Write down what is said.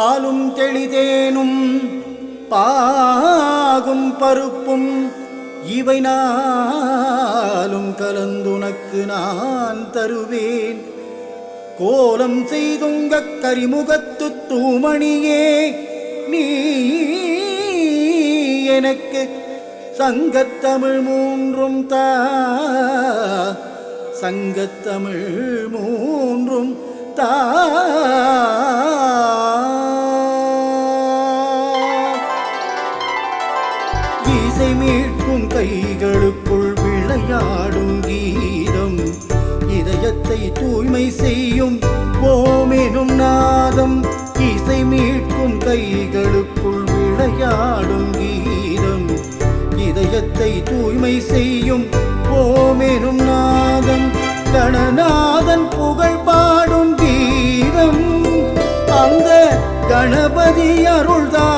பாலும் தெளிதேனும் பாகும் பருப்பும் இவை நாளும் கலந்துனக்கு நான் தருவேன். கோலம் செய்துங்க கரிமுகத்து தூமணியே நீ எனக்கு சங்கத்தமிழ் மூன்றும் தா, சங்கத்தமிழ் மூன்றும் தா. இசை மீட்கும் கைகளுக்குள் விளையாடும் கீதம், இதயத்தை தூய்மை செய்யும் ஓமெனும் நாதம். இசை மீட்கும் கைகளுக்குள் விளையாடும் கீதம், இதயத்தை தூய்மை செய்யும் ஓமெனும் நாதம். கணநாதன் புகழ் பாடும் கீதம், அந்த கணபதி அருள்தான்